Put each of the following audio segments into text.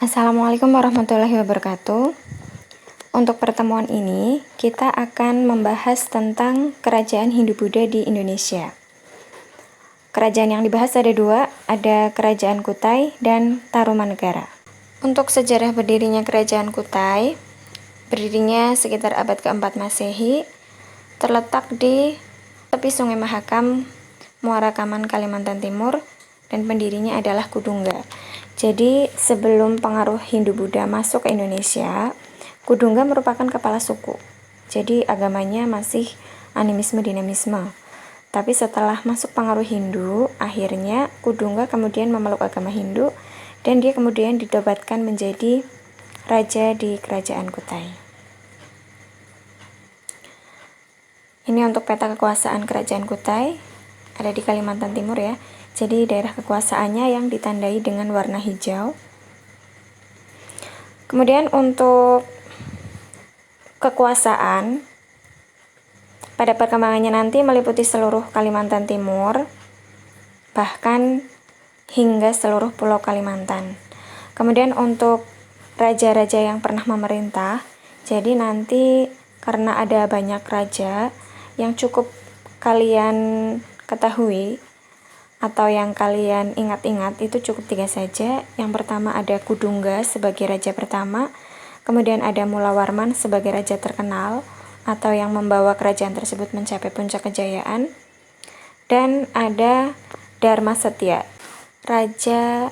Assalamualaikum warahmatullahi wabarakatuh. Untuk pertemuan ini, kita akan membahas tentang kerajaan Hindu-Buddha di Indonesia. Kerajaan yang dibahas ada dua, ada Kerajaan Kutai dan Tarumanegara. Untuk sejarah berdirinya Kerajaan Kutai, berdirinya sekitar abad keempat Masehi, terletak di tepi Sungai Mahakam, Muara Kaman, Kalimantan Timur, dan pendirinya adalah Kudungga. Jadi sebelum pengaruh Hindu-Buddha masuk ke Indonesia, Kudungga merupakan kepala suku. Jadi agamanya masih animisme-dinamisme. Tapi setelah masuk pengaruh Hindu, akhirnya Kudungga kemudian memeluk agama Hindu dan dia kemudian dinobatkan menjadi raja di Kerajaan Kutai. Ini untuk peta kekuasaan Kerajaan Kutai, ada di Kalimantan Timur ya. Jadi daerah kekuasaannya yang ditandai dengan warna hijau. Kemudian untuk kekuasaan, pada perkembangannya nanti meliputi seluruh Kalimantan Timur, bahkan hingga seluruh pulau Kalimantan. Kemudian untuk raja-raja yang pernah memerintah, jadi nanti karena ada banyak raja yang cukup kalian ketahui, atau yang kalian ingat-ingat itu cukup 3 saja. Yang pertama ada Kudungga sebagai raja pertama, kemudian ada Mulawarman sebagai raja terkenal atau yang membawa kerajaan tersebut mencapai puncak kejayaan, dan ada Dharmasetya, raja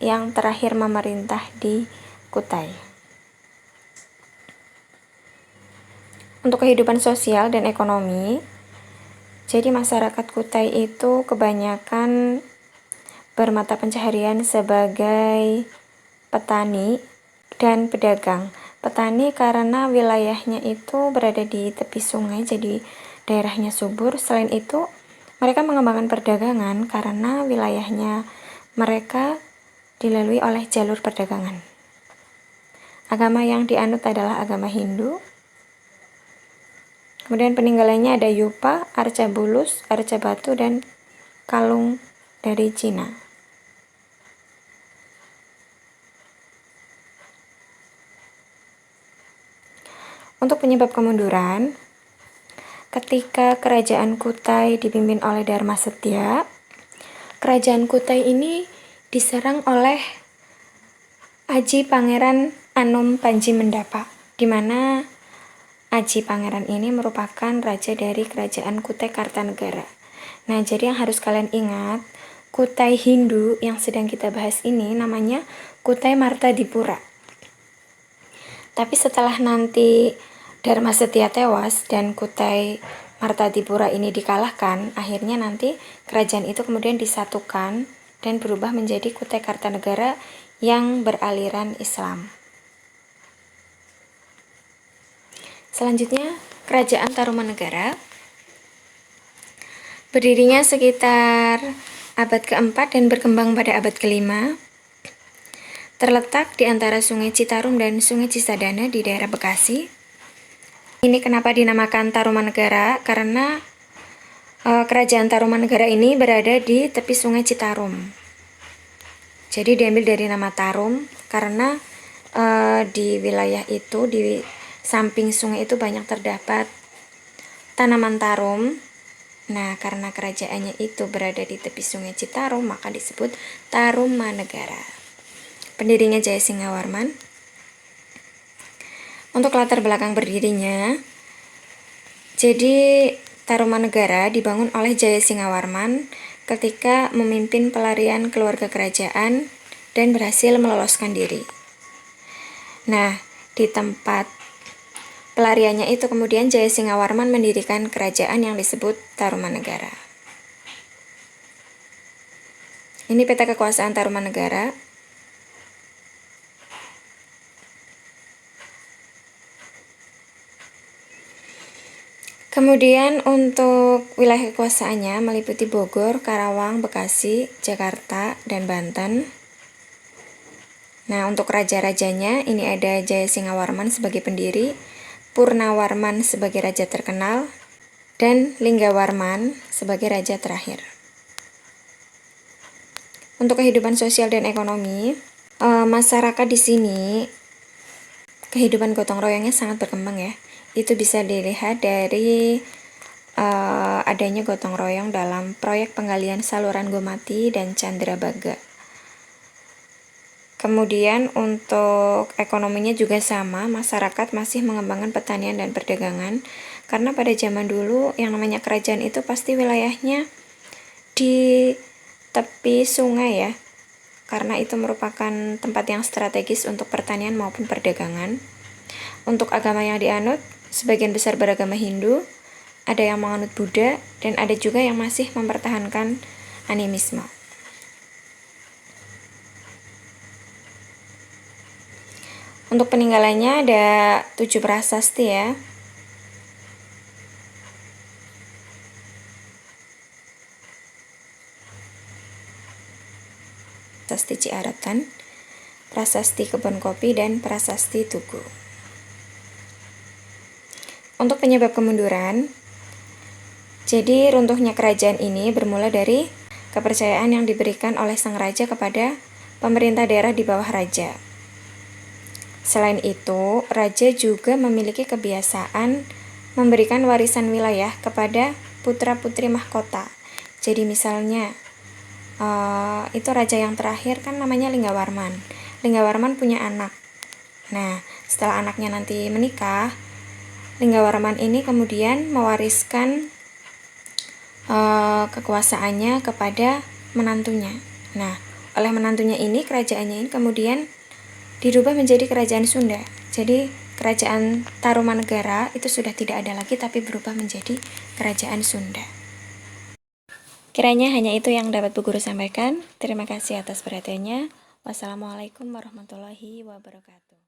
yang terakhir memerintah di Kutai. Untuk kehidupan sosial dan ekonomi, jadi masyarakat Kutai itu kebanyakan bermata pencaharian sebagai petani dan pedagang. Petani karena wilayahnya itu berada di tepi sungai, jadi daerahnya subur. Selain itu, mereka mengembangkan perdagangan karena wilayahnya mereka dilalui oleh jalur perdagangan. Agama yang dianut adalah agama Hindu. Kemudian peninggalannya ada Yupa, Arca Bulus, Arca Batu, dan kalung dari Cina. Untuk penyebab kemunduran, ketika Kerajaan Kutai dipimpin oleh Dharmasetya, Kerajaan Kutai ini diserang oleh Aji Pangeran Anom Panji Mendapa, di mana Aji Pangeran ini merupakan raja dari Kerajaan Kutai Kartanegara. Nah, jadi yang harus kalian ingat, Kutai Hindu yang sedang kita bahas ini namanya Kutai Martadipura. Tapi setelah nanti Dharmasetya tewas dan Kutai Martadipura ini dikalahkan, akhirnya nanti kerajaan itu kemudian disatukan dan berubah menjadi Kutai Kartanegara yang beraliran Islam. Selanjutnya, Kerajaan Tarumanegara. Berdirinya sekitar abad keempat dan berkembang pada abad kelima. Terletak di antara Sungai Citarum dan Sungai Cisadane di daerah Bekasi. Ini kenapa dinamakan Tarumanegara? Karena Kerajaan Tarumanegara ini berada di tepi Sungai Citarum. Jadi diambil dari nama Tarum karena di wilayah itu, di samping sungai itu banyak terdapat tanaman tarum. Nah, karena kerajaannya itu berada di tepi Sungai Citarum, maka disebut Tarumanegara. Pendirinya Jayasinghawarman. Untuk latar belakang berdirinya, jadi Tarumanegara dibangun oleh Jayasinghawarman ketika memimpin pelarian keluarga kerajaan dan berhasil meloloskan diri. Nah, di tempat pelariannya itu kemudian Jayasinghawarman mendirikan kerajaan yang disebut Tarumanegara. Ini peta kekuasaan Tarumanegara. Kemudian untuk wilayah kekuasaannya meliputi Bogor, Karawang, Bekasi, Jakarta, dan Banten. Nah, untuk raja-rajanya ini ada Jayasinghawarman sebagai pendiri, Purnawarman sebagai raja terkenal, dan Linggawarman sebagai raja terakhir. Untuk kehidupan sosial dan ekonomi, Masyarakat di sini kehidupan gotong royongnya sangat berkembang ya. Itu bisa dilihat dari adanya gotong royong dalam proyek penggalian saluran Gomati dan Candrabaga. Kemudian untuk ekonominya juga sama, masyarakat masih mengembangkan pertanian dan perdagangan, karena pada zaman dulu yang namanya kerajaan itu pasti wilayahnya di tepi sungai ya, karena itu merupakan tempat yang strategis untuk pertanian maupun perdagangan. Untuk agama yang dianut, sebagian besar beragama Hindu, ada yang menganut Buddha, dan ada juga yang masih mempertahankan animisme. Untuk peninggalannya ada 7 prasasti ya. Prasasti Ciaratan, Prasasti Kebun Kopi, dan Prasasti Tugu. Untuk penyebab kemunduran, jadi runtuhnya kerajaan ini bermula dari kepercayaan yang diberikan oleh sang raja kepada pemerintah daerah di bawah raja. Selain itu, raja juga memiliki kebiasaan memberikan warisan wilayah kepada putra-putri mahkota. Jadi misalnya, itu raja yang terakhir kan namanya Linggawarman. Linggawarman punya anak. Nah, setelah anaknya nanti menikah, Linggawarman ini kemudian mewariskan kekuasaannya kepada menantunya. Nah, oleh menantunya ini, kerajaannya ini kemudian dirubah menjadi kerajaan Sunda. Jadi kerajaan Tarumanegara itu sudah tidak ada lagi, tapi berubah menjadi kerajaan Sunda. Kiranya hanya itu yang dapat Bu Guru sampaikan. Terima kasih atas perhatiannya. Wassalamualaikum warahmatullahi wabarakatuh.